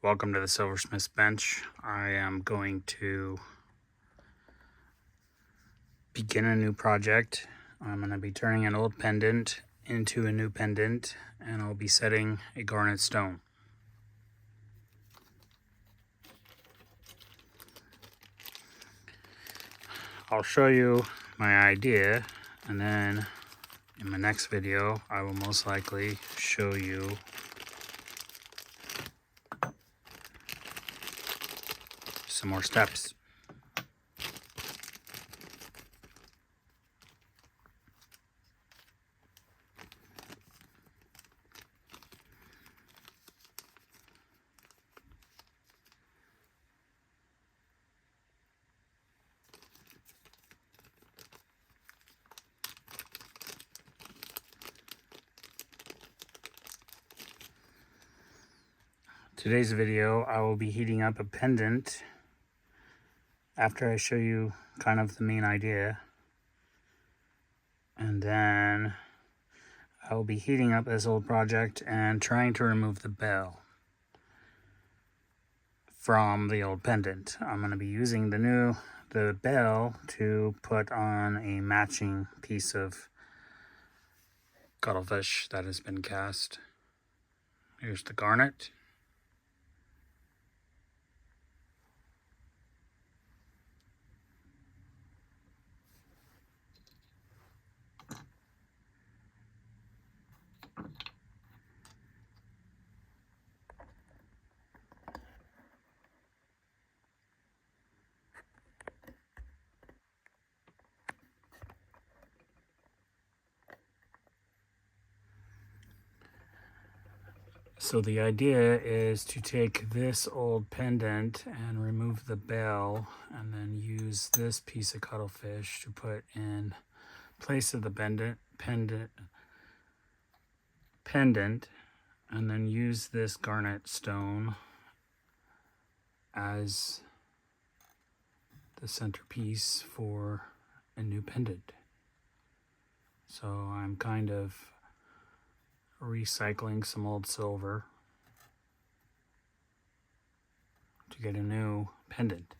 Welcome to the Silversmith's Bench. I am going to begin a new project. I'm going to be turning an old pendant into a new pendant, and I'll be setting a garnet stone. I'll show you my idea, and then in my next video I will most likely show you some more steps. Today's video, I will be heating up a pendant after I show you kind of the main idea. And then I will be heating up this old project and trying to remove the bell from the old pendant. I'm going to be using the bell to put on a matching piece of cuttlefish that has been cast. Here's the garnet. So the idea is to take this old pendant and remove the bell, and then use this piece of cuttlefish to put in place of the pendant, and then use this garnet stone as the centerpiece for a new pendant. So I'm kind of recycling some old silver to get a new pendant.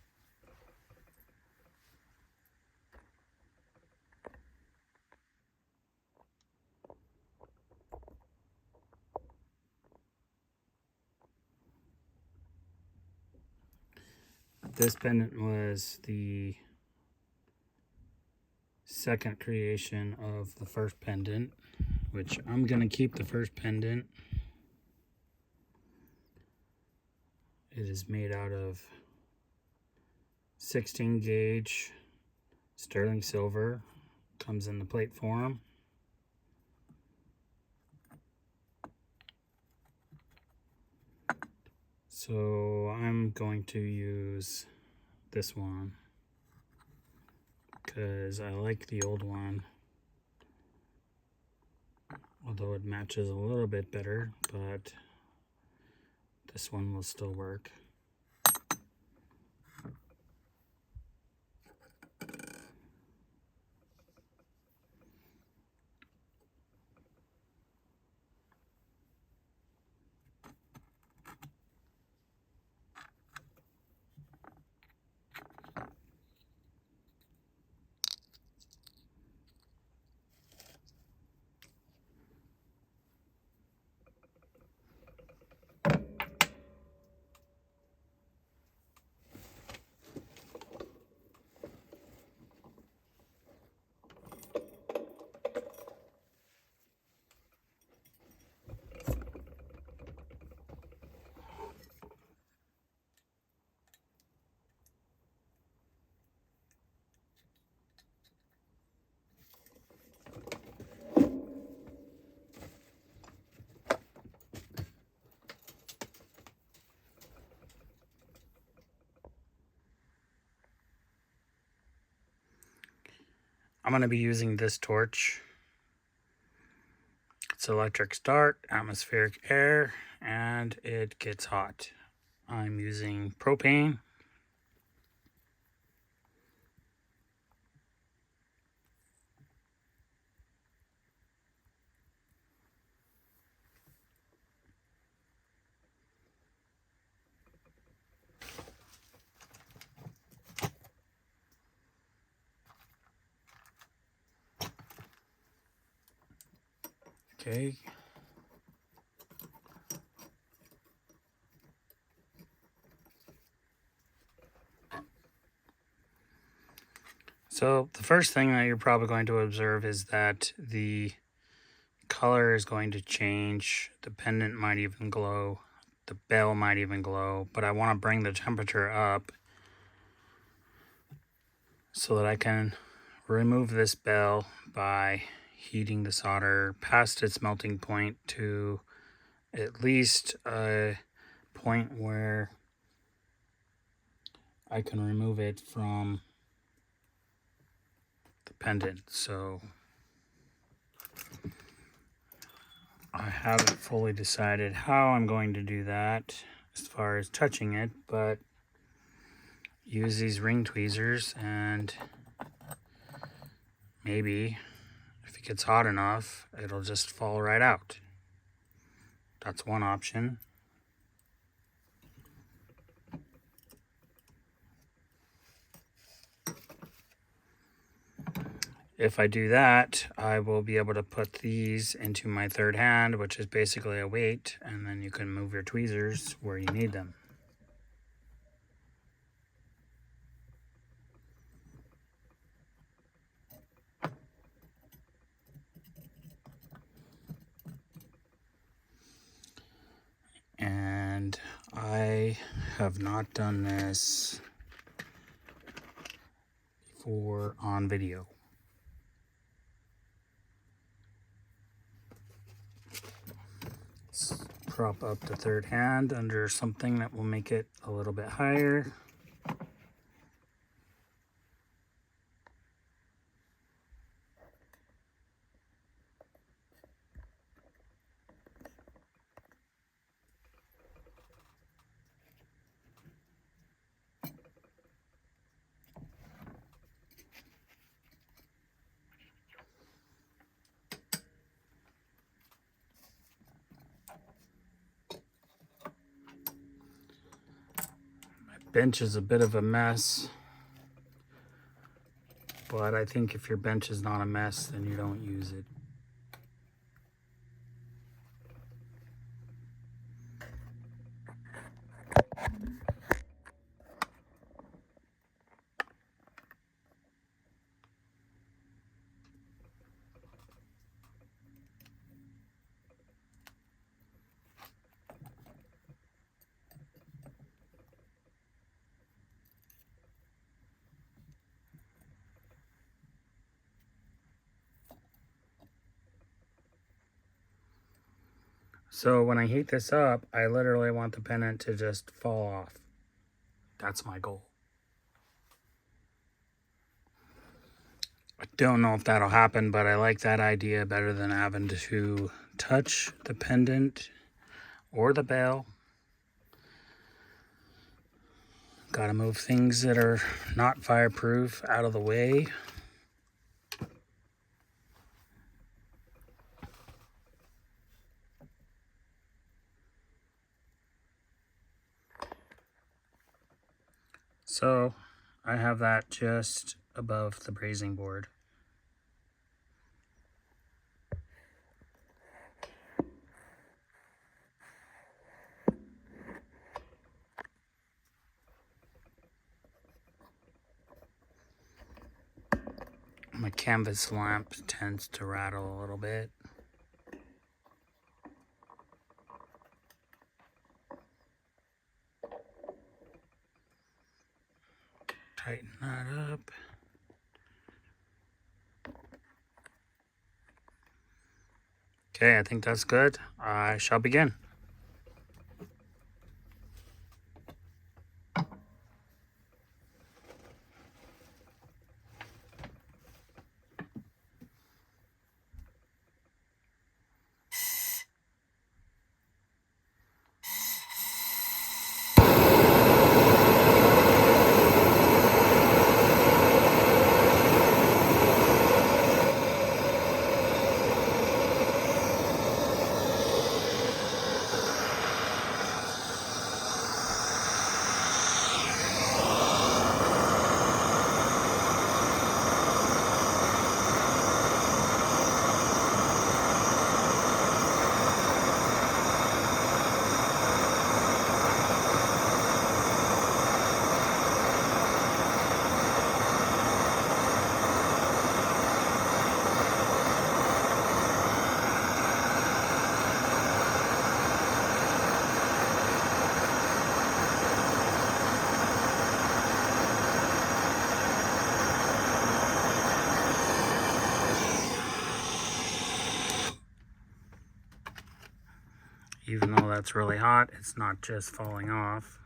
This pendant was the second creation of the first pendant, which I'm going to keep the first pendant. It is made out of 16 gauge sterling silver. Comes in the plate form. So I'm going to use this one because I like the old one, although it matches a little bit better, but this one will still work. I'm going to be using this torch. It's electric start, atmospheric air, and it gets hot. I'm using propane. Okay. So the first thing that you're probably going to observe is that the color is going to change. The pendant might even glow. The bell might even glow. But I want to bring the temperature up so that I can remove this bell by heating the solder past its melting point to at least a point where I can remove it from the pendant. So I haven't fully decided how I'm going to do that as far as touching it, but use these ring tweezers, and maybe if it gets hot enough, it'll just fall right out. That's one option. If I do that, I will be able to put these into my third hand, which is basically a weight, and then you can move your tweezers where you need them. And I have not done this before on video. Let's prop up the third hand under something that will make it a little bit higher. Bench is a bit of a mess, but I think if your bench is not a mess, then you don't use it. So when I heat this up, I literally want the pendant to just fall off. That's my goal. I don't know if that'll happen, but I like that idea better than having to touch the pendant or the bell. Gotta move things that are not fireproof out of the way. So I have that just above the brazing board. My canvas lamp tends to rattle a little bit. Tighten that up. Okay, I think that's good. I shall begin. that's really hot. It's not just falling off.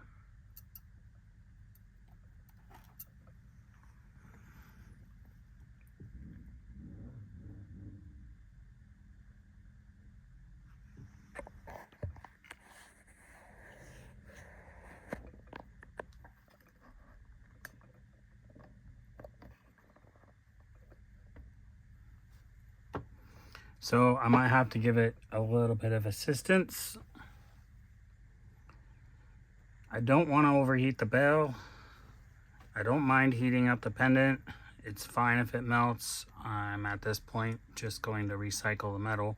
So I might have to give it a little bit of assistance. I don't want to overheat the bale. I don't mind heating up the pendant. It's fine if it melts. I'm at this point just going to recycle the metal.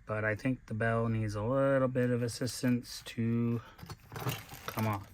But I think the bale needs a little bit of assistance to come off.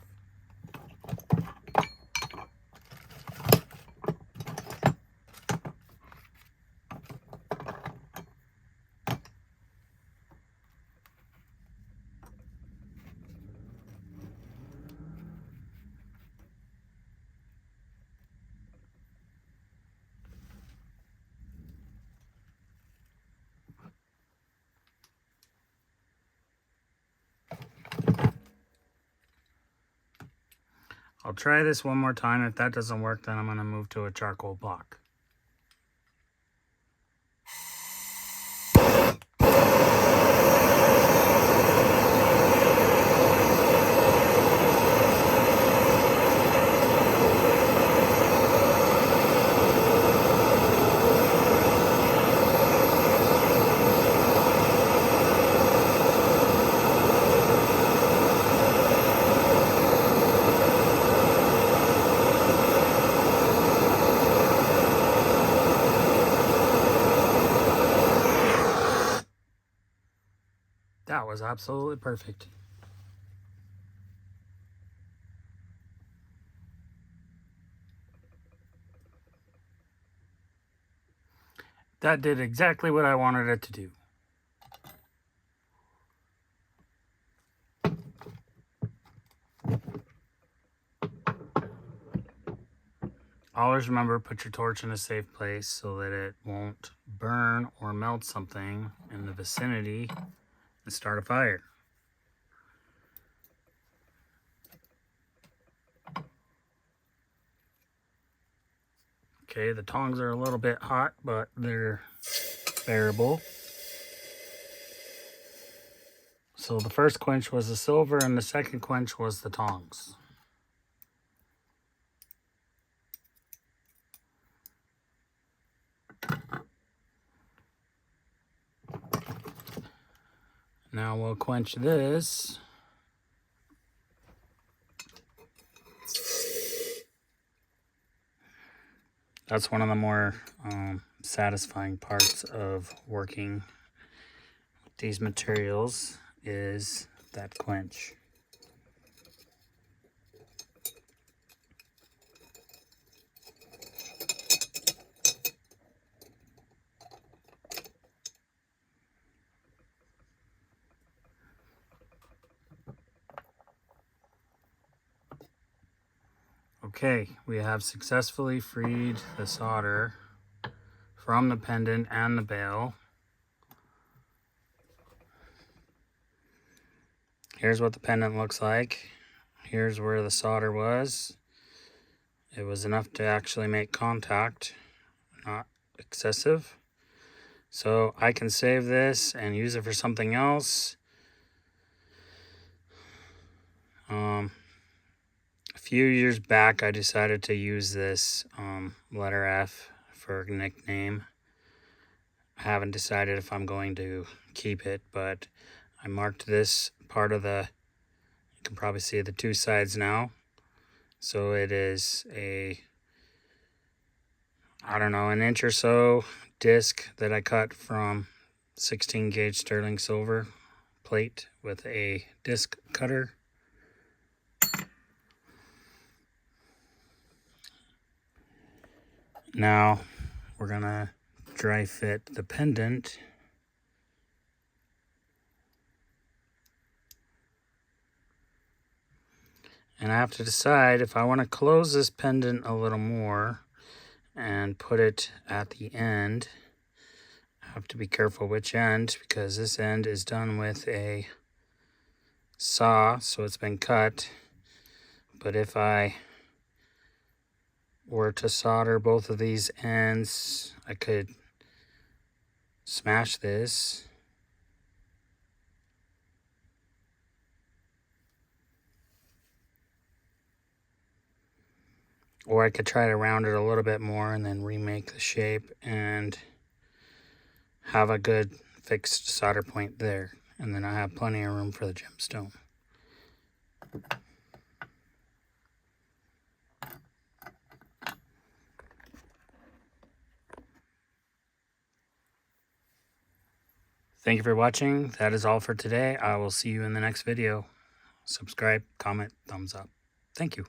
I'll try this one more time. If that doesn't work, then I'm going to move to a charcoal block. That was absolutely perfect. That did exactly what I wanted it to do. Always remember, put your torch in a safe place so that it won't burn or melt something in the vicinity and start a fire. Okay, the tongs are a little bit hot, but they're bearable. So the first quench was the silver and the second quench was the tongs. Now we'll quench this. That's one of the more satisfying parts of working with these materials, is that quench. Okay, we have successfully freed the solder from the pendant and the bale. Here's what the pendant looks like. Here's where the solder was. It was enough to actually make contact, not excessive. So I can save this and use it for something else. A few years back, I decided to use this letter F for a nickname. I haven't decided if I'm going to keep it, but I marked this part of the, you can probably see the two sides now. So it is a, I don't know, an inch or so disc that I cut from 16 gauge sterling silver plate with a disc cutter. Now we're gonna dry fit the pendant. And I have to decide if I want to close this pendant a little more and put it at the end. I have to be careful which end, because this end is done with a saw, so it's been cut. But if I were to solder both of these ends, I could smash this. Or I could try to round it a little bit more and then remake the shape and have a good fixed solder point there. And then I have plenty of room for the gemstone. Thank you for watching. That is all for today. I will see you in the next video. Subscribe, comment, thumbs up. Thank you.